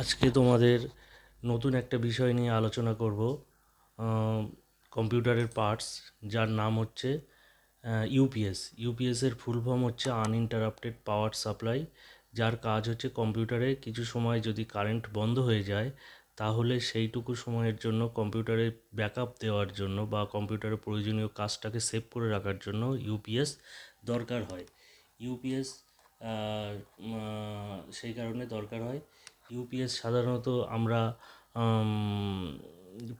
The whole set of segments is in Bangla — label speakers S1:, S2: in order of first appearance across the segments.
S1: আজকে তোমাদের নতুন একটা বিষয় নিয়ে আলোচনা করব। কম্পিউটারের পার্টস, যার নাম হচ্ছে ইউপিএস। ইউপিএসের ফুল ফর্ম হচ্ছে আনইন্টারাপ্টেড পাওয়ার সাপ্লাই, যার কাজ হচ্ছে কম্পিউটারে কিছু সময় যদি কারেন্ট বন্ধ হয়ে যায় তাহলে সেইটুকু সময়ের জন্য কম্পিউটারে ব্যাকআপ দেওয়ার জন্য বা কম্পিউটারের প্রয়োজনীয় কাজটাকে সেভ করে রাখার জন্য ইউপিএস দরকার হয়। ইউপিএস সেই কারণে দরকার হয়। ইউপিএস সাধারণত আমরা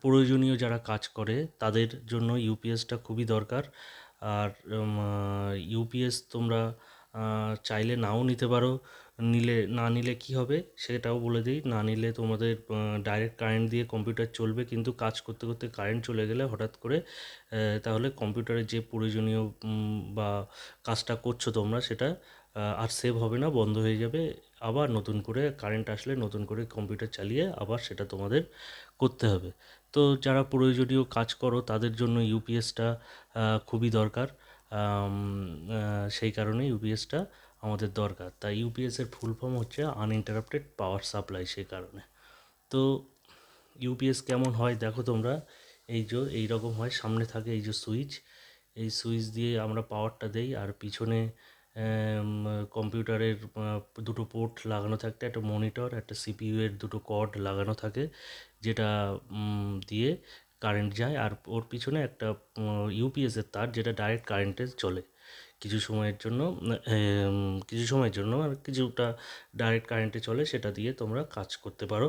S1: প্রয়োজনীয় যারা কাজ করে তাদের জন্য ইউপিএসটা খুবই দরকার। আর ইউপিএস তোমরা চাইলে নাও নিতে পারো। না নিলে কি হবে সেটাও বলে দিই। না নিলে তোমাদের ডাইরেক্ট কারেন্ট দিয়ে কম্পিউটার চলবে, কিন্তু কাজ করতে করতে কারেন্ট চলে গেলে হঠাৎ করে তাহলে কম্পিউটারে যে প্রয়োজনীয় বা কাজটা করছো তোমরা সেটা আর সেভ হবে না, বন্ধ হয়ে যাবে। আবার নতুন করে কারেন্ট আসলে নতুন করে কম্পিউটার চালিয়ে আবার সেটা তোমাদের করতে হবে। তো যারা প্রয়োজনীয় কাজ করো তাদের জন্য ইউপিএসটা খুবই দরকার। সেই কারণে ইউপিএসটা আমাদের দরকার। তাই ইউপিএসের ফুল ফর্ম হচ্ছে আনইন্টারাপ্টেড পাওয়ার সাপ্লাই। সেই কারণে তো ইউপিএস কেমন হয় দেখো তোমরা। এই রকম হয়, সামনে থাকে এই যে সুইচ, এই সুইচ দিয়ে আমরা পাওয়ারটা দেই, আর পিছনে কম্পিউটারের দুটো পোর্ট লাগানো থাকে, একটা মনিটর, একটা সিপিইউ এর দুটো কর্ড লাগানো থাকে, যেটা দিয়ে কারেন্ট যায়। আর ওর পিছনে একটা ইউপিএসের তার, যেটা ডাইরেক্ট কারেন্টে চলে কিছু সময়ের জন্য। কিছু সময়ের জন্য আর কিছুটা ডাইরেক্ট কারেন্টে চলে, সেটা দিয়ে তোমরা কাজ করতে পারো।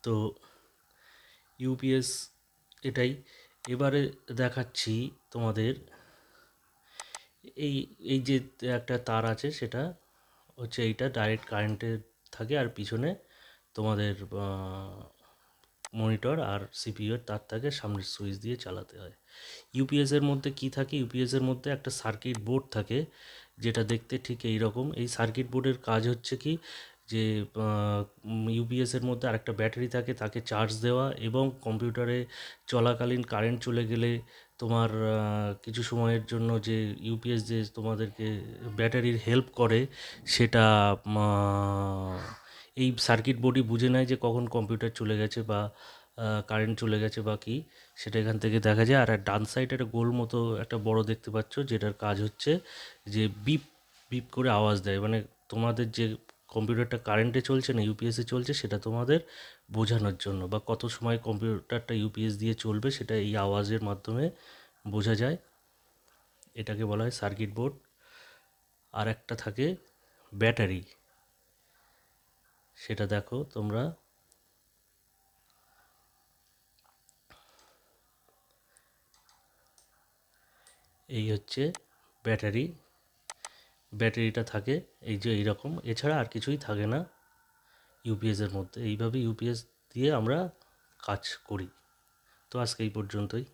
S1: তো ইউপিএস এটাই। এবারে দেখাচ্ছি তোমাদের। এই এই যে একটা তার আছে, সেটা হচ্ছে এইটা ডাইরেক্ট কারেন্টে থাকে, আর পিছনে তোমাদের মনিটর আর সিপিইউ এর তার থাকে, সামনের সুইচ দিয়ে চালাতে হয়। ইউপিএসের মধ্যে কি থাকে? ইউপিএসের মধ্যে একটা সার্কিট বোর্ড থাকে, যেটা দেখতে ঠিক এই রকম। এই সার্কিট বোর্ডের কাজ হচ্ছে কি, যে ইউপিএসের মধ্যে আরেকটা ব্যাটারি থাকে, তাকে চার্জ দেওয়া, এবং কম্পিউটারে চলাকালীন কারেন্ট চলে গেলে তোমার কিছু সময়ের জন্য যে ইউপিএস যে তোমাদেরকে ব্যাটারির হেল্প করে, সেটা এই সার্কিট বোর্ডই বুঝে নেয় যে কখন কম্পিউটার চলে গেছে বা কারেন্ট চলে গেছে বা কী, সেটা এখান থেকে দেখা যায়। আর ডান সাইডে একটা গোল মতো একটা বড় দেখতে পাচ্ছ, যেটার কাজ হচ্ছে যে বিপ বিপ করে আওয়াজ দেয়, মানে তোমাদের যে কম্পিউটারটা কারেন্টে চলছে না ইউপিএসে চলছে, সেটা তোমাদের বোঝানোর জন্য, বা কত সময় কম্পিউটারটা ইউপিএস দিয়ে চলবে সেটা এই আওয়াজের মাধ্যমে বোঝা যায়। এটাকে বলা হয় সার্কিট বোর্ড। আর একটা থাকে ব্যাটারি, সেটা দেখো তোমরা। এই হচ্ছে ব্যাটারি। ব্যাটারিটা থাকে এই যে এইরকম, এছাড়া আর কিছুই থাকে না ইউপিএসের মধ্যে। এইভাবে ইউপিএস দিয়ে আমরা কাজ করি। তো আজকে এই পর্যন্তই।